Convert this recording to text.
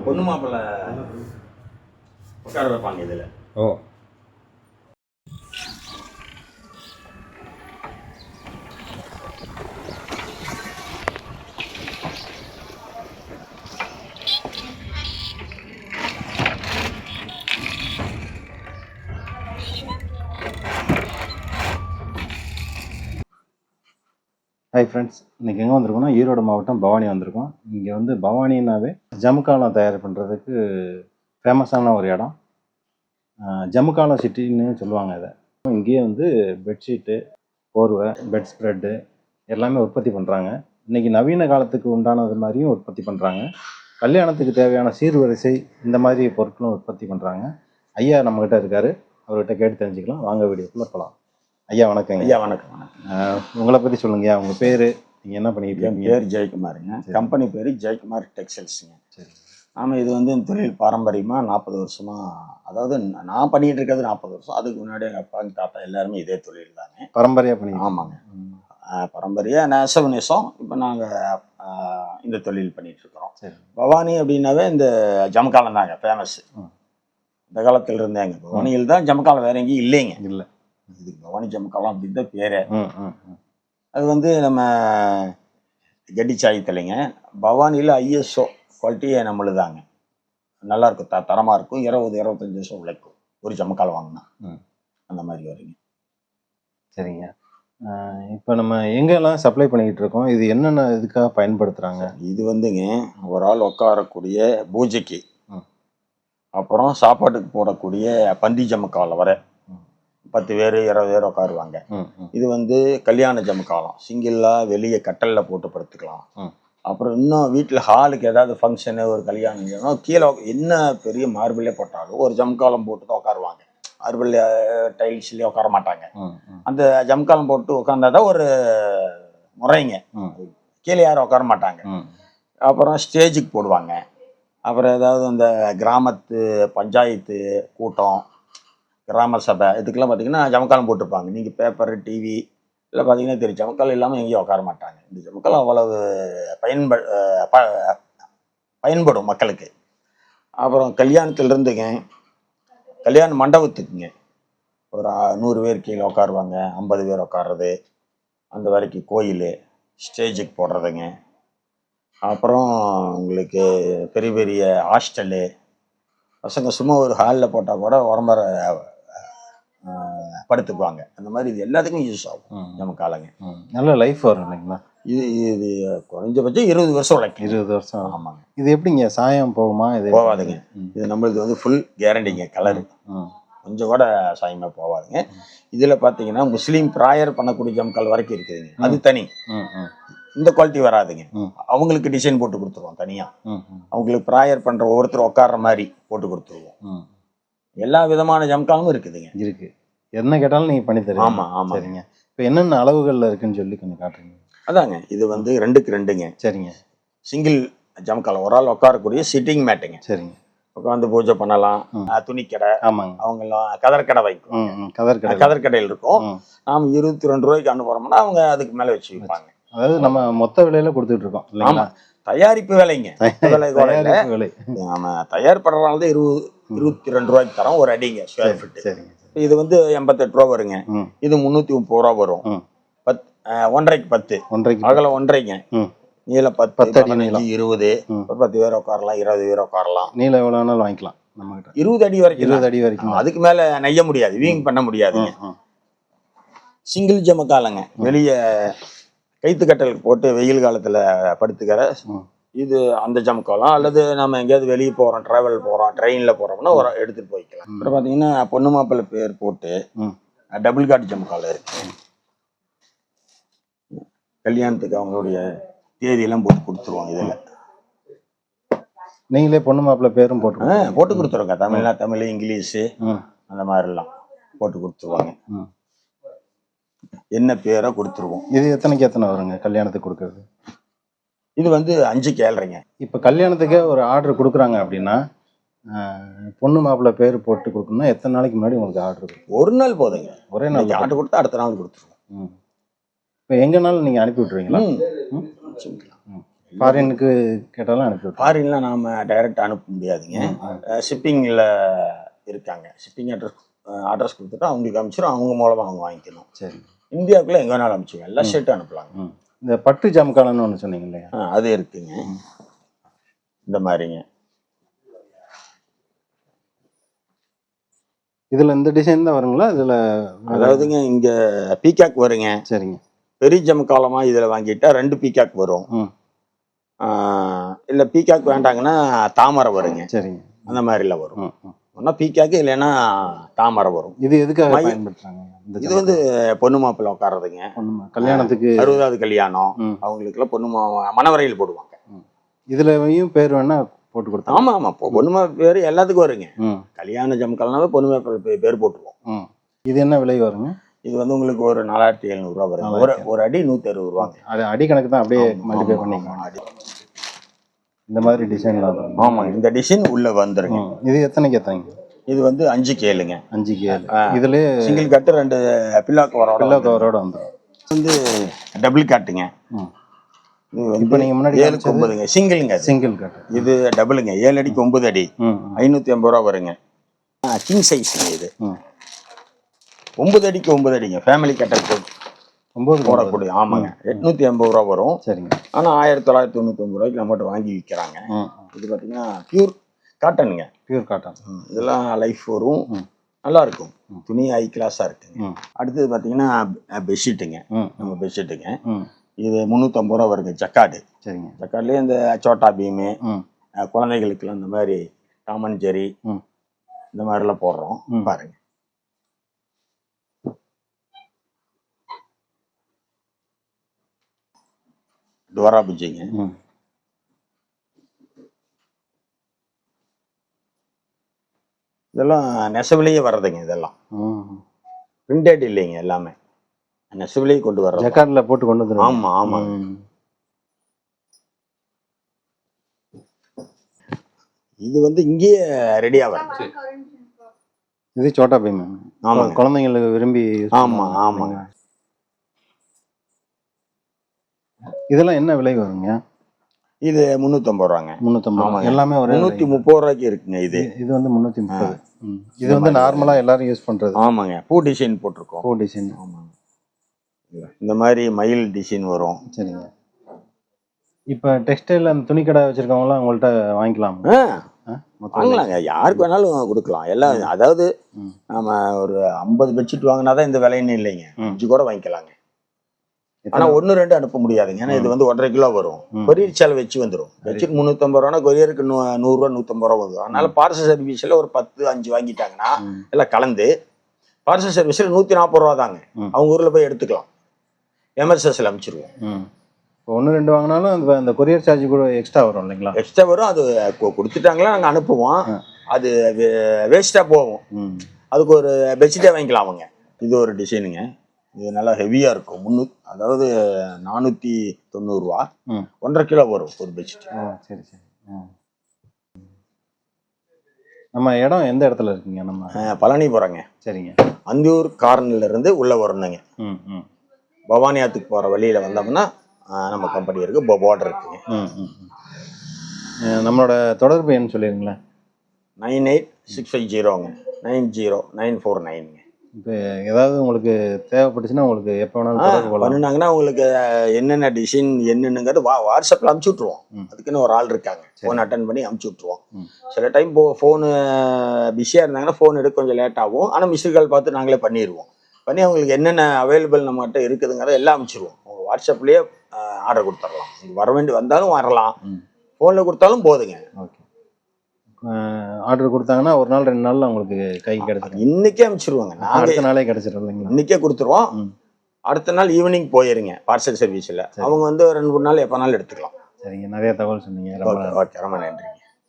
பொண்ணு மாப்பிள்ளை உட்கார வைப்பாங்க இதில். ஓ, ஹாய் ஃப்ரெண்ட்ஸ், இன்றைக்கி எங்கே வந்திருக்கோம்னா ஈரோடு மாவட்டம் பவானி வந்திருக்கோம். இங்கே வந்து பவானினாவே ஜமுக்காலம் தயார் பண்ணுறதுக்கு ஃபேமஸான ஒரு இடம். ஜமுக்காலம் சிட்டின்னு சொல்லுவாங்க இதை. இங்கேயே வந்து பெட்ஷீட்டு, போர்வை, பெட் ஸ்ப்ரெட்டு எல்லாமே உற்பத்தி பண்ணுறாங்க. இன்றைக்கி நவீன காலத்துக்கு உண்டானது மாதிரியும் உற்பத்தி பண்ணுறாங்க. கல்யாணத்துக்கு தேவையான சீர்வரிசை இந்த மாதிரி பொருட்களும் உற்பத்தி பண்ணுறாங்க. ஐயா நம்மக்கிட்ட இருக்கார், அவர்கிட்ட கேட்டு தெரிஞ்சுக்கலாம். வாங்க வீடியோக்குள்ளே போகலாம். ஐயா வணக்கங்க. ஐயா வணக்கம். வணக்கம். உங்களை பற்றி சொல்லுங்கய்யா. உங்கள் பேர், நீங்கள் என்ன பண்ணிக்கிட்டு என் பேர் ஜெயக்குமாருங்க. கம்பெனி பேர் ஜெயக்குமார் டெக்ஸ்டைல்ஸுங்க. சரி. ஆமாம், இது வந்து இந்த தொழில் பாரம்பரியமாக 40 வருஷமாக, அதாவது நான் பண்ணிகிட்டு இருக்கிறது 40 வருஷம். அதுக்கு முன்னாடி எங்கள் அப்பா தாத்தா எல்லாருமே இதே தொழில் தானே பரம்பரையாக பண்ணி. ஆமாங்க, பரம்பரையாக நெசவு. இப்போ நாங்கள் இந்த தொழில் பண்ணிகிட்ருக்குறோம். சரி. பவானி அப்படின்னாவே இந்த ஜமக்காலம் தாங்க ஃபேமஸ். இந்த காலத்தில் இருந்தேங்க பவானியில் தான் ஜமக்காலம், வேற எங்கேயும் இல்லைங்க. இல்லை, இதுக்கு பவானி ஜமக்காலம் அப்படின்னு தான் பேர். அது வந்து நம்ம கட்டி சாயத்தில்லைங்க. பவானியில் ஐஎஸ்ஓ குவாலிட்டியே நம்மளுதாங்க. நல்லாயிருக்கும், தரமாக இருக்கும். 20-25 வருஷம் உழைக்கும் ஒரு ஜமக்காலம் வாங்கினா. அந்த மாதிரி வருங்க. சரிங்க. இப்போ நம்ம எங்கெல்லாம் சப்ளை பண்ணிக்கிட்டு இருக்கோம், இது என்னென்ன இதுக்காக பயன்படுத்துகிறாங்க? இது வந்துங்க ஒரு ஆள் உட்காரக்கூடிய பூஜைக்கு, அப்புறம் சாப்பாட்டுக்கு போடக்கூடிய பந்தி ஜமக்காலம் வர 10 பேர் 20 பேர் உட்காருவாங்க. இது வந்து கல்யாண ஜமக்காலம், சிங்கிளாக வெளியே கட்டலில் போட்டு படுத்துக்கலாம். அப்புறம் இன்னும் வீட்டில் ஹாலுக்கு ஏதாவது ஃபங்க்ஷனு, ஒரு கல்யாணம், கீழே என்ன பெரிய மார்பிளே போட்டாலும் ஒரு ஜமக்காலம் போட்டு தான் உட்காருவாங்க. மார்பிள் டைல்ஸ்லேயே உட்கார மாட்டாங்க. அந்த ஜமக்காலம் போட்டு உட்காந்தாதான் ஒரு முறைங்க. கீழே யாரும் உட்கார மாட்டாங்க. அப்புறம் ஸ்டேஜுக்கு போடுவாங்க. அப்புறம் ஏதாவது அந்த கிராமத்து பஞ்சாயத்து கூட்டம், கிராம சபை, இதுக்கெல்லாம் பார்த்தீங்கன்னா ஜமக்காலம் போட்டிருப்பாங்க. நீங்கள் பேப்பர், டிவி இல்லை பார்த்தீங்கன்னா தெரியும், ஜமக்காலம் இல்லாமல் எங்கேயும் உட்கார மாட்டாங்க. இந்த ஜமக்காலம் அவ்வளவு பயன்படும் மக்களுக்கு. அப்புறம் கல்யாணத்துலேருந்துங்க, கல்யாண மண்டபத்துக்குங்க ஒரு 100 பேர் கீழே உட்காருவாங்க, 50 பேர் உட்கார்றது, அந்த வரைக்கும் கோயில் ஸ்டேஜுக்கு போடுறதுங்க. அப்புறம் உங்களுக்கு பெரிய பெரிய ஹாஸ்டலு, பசங்க சும்மா ஒரு ஹாலில் போட்டால் கூட உடம்புற படுத்துக்குவாங்க. அந்த மாதிரி இது எல்லாத்துக்கும் யூஸ் ஆகும் ஜமக்காலங்க. நல்ல லைஃப் வரும் இல்லைங்களா? இது குறைஞ்சபட்சம் 20 வருஷம் உழைக்கும். 20 வருஷம். ஆமாங்க. இது எப்படிங்க, சாயம் போகுமா? இது போகாதுங்க. இது நம்மளுக்கு வந்து ஃபுல் கேரண்டிங்க. கலரு கொஞ்சம் கூட சாயமே போகாதுங்க. இதில் பார்த்தீங்கன்னா முஸ்லீம் ப்ராயர் பண்ணக்கூடிய ஜமக்கால் வரைக்கும் இருக்குதுங்க, அது தனி. இந்த குவாலிட்டி வராதுங்க. அவங்களுக்கு டிசைன் போட்டு கொடுத்துருவோம் தனியாக. அவங்களுக்கு ப்ராயர் பண்ணுற ஒவ்வொருத்தர் உட்கார்ற மாதிரி போட்டு கொடுத்துருவோம். எல்லா விதமான ஜமக்காலும் இருக்குதுங்க. இருக்கு, என்ன கேட்டாலும் நீங்கள் பண்ணி தருவீங்க. ஆமாம் ஆமாம். சரிங்க. இப்போ என்னென்ன அளவுகளில் இருக்குன்னு சொல்லி கொஞ்சம் காட்டுறீங்க? அதாங்க, இது வந்து 2க்கு 2ங்க. சரிங்க. சிங்கிள் ஜமக்காலம், ஒரு ஆள் உட்காரக்கூடிய சிட்டிங் மேட்டுங்க. சரிங்க. உட்காந்து பூஜை பண்ணலாம். துணிக்கடை, ஆமாங்க, அவங்கெல்லாம் கதற்கடை வைக்கும். கதற்கடையில் இருக்கும். நாம் 22 ரூபாய்க்கு அனுப்புறோம்னா அவங்க அதுக்கு மேலே வச்சு வைப்பாங்க. அதாவது நம்ம மொத்த விலையில கொடுத்துட்டு இருக்கோம் இல்லைங்களா? தயாரிப்பு விலைங்க. விலை நம்ம தயார் பண்றதுனால தான் 22 ரூபாய்க்கு தரோம் ஒரு அடிங்க ஸ்கொயர் ஃபீட். இது வந்து 88 ரூபா வருங்க. இது 330 ரூபா வரும். 1.5க்கு 10, அகலம் 1.5ங்க, நீளம் 10, 15, 20, 10 பேர் உட்காரலாம், 20 பேர் உட்காரலாம். நீளம் எவ்வளோ வேணாலும் வாங்கிக்கலாம் நம்ம கிட்ட. 20 அடி வரைக்கும். 20 அடி வரைக்கும். அதுக்கு மேல நெய்ய முடியாது, வீங் பண்ண முடியாதுங்க. சிங்கிள் ஜமக்காலங்க. வெளியே கைத்து கட்டலுக்கு போட்டு வெயில் காலத்துல படுத்துக்கிற இது அந்த ஜமக்காலம். அல்லது நம்ம எங்கேயாவது வெளியே போறோம், டிராவல் போறோம், ட்ரெயின்ல போறோம்னா ஒரு எடுத்துட்டு போய்க்கலாம். அப்புறம் பாத்தீங்கன்னா பொண்ணு மாப்பிள்ளை பேர் போட்டு டபுள் காட் ஜமக்காலம் இருக்கு. கல்யாணத்துக்கு அவங்களுடைய தேதியெல்லாம் போட்டு கொடுத்துருவாங்க. இதில் நீங்களே பொண்ணு மாப்பிள்ளை பேரும் போட்டு கொடுத்துருவாங்க. தமிழ்னா தமிழ், இங்கிலீஷு அந்த மாதிரிலாம் போட்டு கொடுத்துருவாங்க. என்ன பேரோ கொடுத்துருவோம். இது எத்தனைக்கு எத்தனை வருங்க கல்யாணத்துக்கு கொடுக்கறது? இது வந்து 5க்கு 7.5ங்க. இப்போ கல்யாணத்துக்கே ஒரு ஆர்டர் கொடுக்குறாங்க அப்படின்னா, பொண்ணு மாப்பிள்ளை பேர் போட்டு கொடுக்கணும்னா எத்தனை நாளைக்கு முன்னாடி உங்களுக்கு ஆர்டர் கொடுக்கும்? ஒரு நாள் போதுங்க. ஒரே நாள் ஆர்டர் கொடுத்தா அடுத்த நாள் கொடுத்துருவோம். இப்போ எங்கேனாலும் நீங்கள் அனுப்பி விட்ருவீங்களா? ஃபாரினுக்கு கேட்டாலும் அனுப்பி விட்டுருவோம். ஃபாரின்லாம் நாம் டைரெக்ட் அனுப்ப முடியாதுங்க. ஷிப்பிங்கில் இருக்காங்க. ஷிப்பிங் அட்ரஸ் கொடுத்துட்டு அவங்களுக்கு அனுப்பிச்சிடும். அவங்க மூலமாக அவங்க வாங்கிக்கணும். சரி. இந்தியாவுக்குள்ளே எங்கே வேணாலும் அனுப்பிச்சுங்க. எல்லா ஸ்டேட்டும் அனுப்பலாங்க. இந்த பட்டு ஜமுக்காலன்னு ஒன்று சொன்னீங்க இல்லையா? அது இருக்குங்க. இந்த மாதிரிங்க. இதில் இந்த டிசைன் தான் வருங்களா? இதில் அதாவதுங்க இங்கே பீகாக் வருங்க. சரிங்க. பெரிய ஜமுக்காலமாக இதில் வாங்கிட்டா 2 பீகாக் வரும். இல்லை பீகாக் வேண்டாங்கன்னா தாமரை வருங்க. சரிங்க. அந்த மாதிரிலாம் வரும். ஒன்றா பீக்காக்கு இல்லைன்னா தாமரை வரும். இது எதுக்காக பயன்படுத்துறாங்க? இது வந்து பொண்ணு மாப்பிள்ளை உட்கார்றதுங்க. கல்யாணத்துக்கு 60வது கல்யாணம் அவங்களுக்குலாம் பொண்ணு மணவரையில் போடுவாங்க. இதுலயும் பேர் வேணா போட்டு கொடுத்தோம். ஆமா ஆமா, பொண்ணு மாப்பிள்ளை பேர் எல்லாத்துக்கும் வருங்க. கல்யாண ஜமுக்காலனாவே பொண்ணு மாப்பிள்ளை பேர் போட்டுருவோம். இது என்ன விலை வருங்க? இது வந்து உங்களுக்கு ஒரு 4700 ரூபா வரும். ஒரு அடி 160 ரூபாங்க. அடி கணக்கு தான், அப்படியே மல்டிப்ளை பண்ணிக்கலாம். இந்த மாதிரி டிசைன்லாம் வரும். ஆமாங்க, இந்த டிசைன் உள்ள வந்துருங்க. இது எத்தனைக்கு எத்தனைங்க? இது வந்து 5 கேளுங்க. 5 கேளு. இதுலயே சிங்கிள் கட்டு 2 பில்லோ கவரோட வந்துடும். வந்து டபுள் காட்டுங்க. இப்போ நீங்க முன்னாடி 7 சிங்கிளுங்க. சிங்கிள் கட்டு. இது டபுளுங்க. 7 அடிக்கு 9 அடி 580 ரூபா வருங்க. கிங் சைஸ்ங்க. இது 9 அடிக்கு 9 அடிங்க. ஃபேமிலி கட்டர் 9 போடக்கூடிய. ஆமாங்க, 880 ரூபா வரும். சரிங்க. ஆனால் 1999 ரூபாய்க்கு நம்மகிட்ட வாங்கி விற்கிறாங்க. இது பார்த்தீங்கன்னா பியூர் காட்டனுங்க. Pure cotton. இதெல்லாம் லைஃப் வரும், நல்லா இருக்கும். துணி ஹை கிளாஸாக இருக்குங்க. அடுத்தது பார்த்தீங்கன்னா பெட்ஷீட்டுங்க. நம்ம பெட்ஷீட்டுங்க. இது 350 ரூபா வருங்க. ஜக்காடு. சரிங்க. ஜக்காட்லேயே இந்த சோட்டா பீமு, குழந்தைகளுக்குலாம் இந்த மாதிரி டாமன் ஜெரி இந்த மாதிரிலாம் போடுறோம். பாருங்க. டோரா புஜிங்க. இதெல்லாம் நெசவுலேயே வர்றதுங்க. இதெல்லாம் பிரிண்டட் இல்லைங்க, எல்லாமே நெசவுலேயே கொண்டு வர்றது. ஜக்கார்ட்ல போட்டு கொண்டு வந்துடும். ஆமா ஆமாங்க. இது வந்து இங்கேயே ரெடியா வருது. இது சோட்டா பீம். ஆமா, குழந்தைங்களுக்கு விரும்பி. ஆமா ஆமாங்க. இதெல்லாம் என்ன விலை வருங்க? இது 350 ரூபாங்க. 350. எல்லாமே ஒரு 330 ரூபாய்க்கு இருக்குங்க. இது வந்து 330. இது வந்து நார்மலா எல்லாரும் யூஸ் பண்றது. ஆமாங்க, பூ டிசைன் போட்டிருக்கோம். பூ டிசைன். ஆமாங்க. இந்த மாதிரி மயில் டிசைன் வரும். சரிங்க. இப்போ டெக்ஸ்டைல் அந்த துணி கடை வச்சிருக்கவங்களாம் உங்கள்கிட்ட வாங்கிக்கலாம். வாங்கலாங்க, யாருக்கு வேணாலும் கொடுக்கலாம். எல்லாம் அதாவது நம்ம ஒரு 50 பெட்ஷீட் வாங்கினாதான் இந்த விலைன்னு இல்லைங்க. 5 கூட வாங்கிக்கலாங்க. ஆனா 1 2 அனுப்ப முடியாதுங்க. ஏன்னா இது வந்து 1.5 கிலோ வரும். கொரியர் செலவு வச்சு வந்துடும். பெட்ஷீட் 350 ரூபானா கொரியருக்கு 100 ரூபா 150 ரூபா வரும். அதனால பார்சல் சர்வீஸ்ல ஒரு 10 5 வாங்கிட்டாங்கன்னா எல்லாம் கலந்து பார்சல் சர்வீஸ்ல 140 ரூபா தாங்க. அவங்க ஊர்ல போய் எடுத்துக்கலாம். எமர்ஜென்சியில் அனுப்பிச்சிருவோம். இப்போ 1 2 வாங்கினாலும் அந்த கொரியர் சார்ஜ் கூட எக்ஸ்ட்ரா வரும் இல்லைங்களா? எக்ஸ்ட்ரா வரும். அது கொடுத்துட்டாங்களா நாங்கள் அனுப்புவோம். அது வேஸ்ட்டாக போகும். அதுக்கு ஒரு பெட்ஷீட்டே வாங்கிக்கலாம் அவங்க. இது ஒரு டிசைனுங்க. இது நல்லா ஹெவியாக இருக்கும். அதாவது 490 ரூபா. 1.5 கிலோ வரும் ஒரு பெட்ஷீட். சரி சரி. நம்ம இடம் எந்த இடத்துல இருக்குங்க? நம்ம பழனி போகிறோங்க. சரிங்க. அந்தியூர் கார்னர்ல இருந்து உள்ளே வரணுங்க. பவானி ஆத்துக்கு போகிற வழியில் வந்தோம்னா நம்ம கம்பெனி இருக்குது. பார்டர் இருக்குங்க. நம்மளோட தொடர்பு எண் சொல்லிடுங்களேன். 98650ங்க 90949ங்க. இப்போ ஏதாவது உங்களுக்கு தேவைப்பட்டுச்சுன்னா உங்களுக்கு எப்போ வேணாலும் பண்ணினாங்கன்னா உங்களுக்கு என்னென்ன டிசைன் என்னென்னுங்கிறது வாட்ஸ்அப்பில் அனுப்பிச்சி விட்ருவோம். அதுக்குன்னு ஒரு ஆள் இருக்காங்க. ஃபோன் அட்டன் பண்ணி அனுப்பிச்சி விட்ருவோம். சில டைம் ஃபோனு பிஸியாக இருந்தாங்கன்னா ஃபோன் எடுக்க கொஞ்சம் லேட் ஆகும். ஆனால் மிஸ்டு கால் பார்த்து நாங்களே பண்ணிடுவோம். பண்ணி அவங்களுக்கு என்னென்ன அவைலபிள் நம்மகிட்ட இருக்குதுங்கிறத எல்லாம் அனுப்பிச்சிடுவோம். அவங்க வாட்ஸ்அப்லேயே ஆர்டர் கொடுத்துடலாம். நீங்கள் வர வேண்டி வந்தாலும் வரலாம், ஃபோனில் கொடுத்தாலும் போதுங்க. ஓகே. ஆர்டர் கொடுத்தாங்கன்னா ஒரு நாள் 2 நாளில் உங்களுக்கு கை கிடைச்சிடும். இன்றைக்கே அனுப்பிச்சிடுவாங்க. அடுத்த நாளே கிடைச்சிடும் இல்லைங்களா? இன்றைக்கே கொடுத்துருவோம். அடுத்த நாள் ஈவினிங் போயிருங்க பார்சல் சர்வீஸில். அவங்க வந்து 2 3 நாள் எப்போனாலும் எடுத்துக்கலாம். சரிங்க, நிறைய தகவல் சொன்னீங்க. ஓகே, ரொம்ப நன்றி.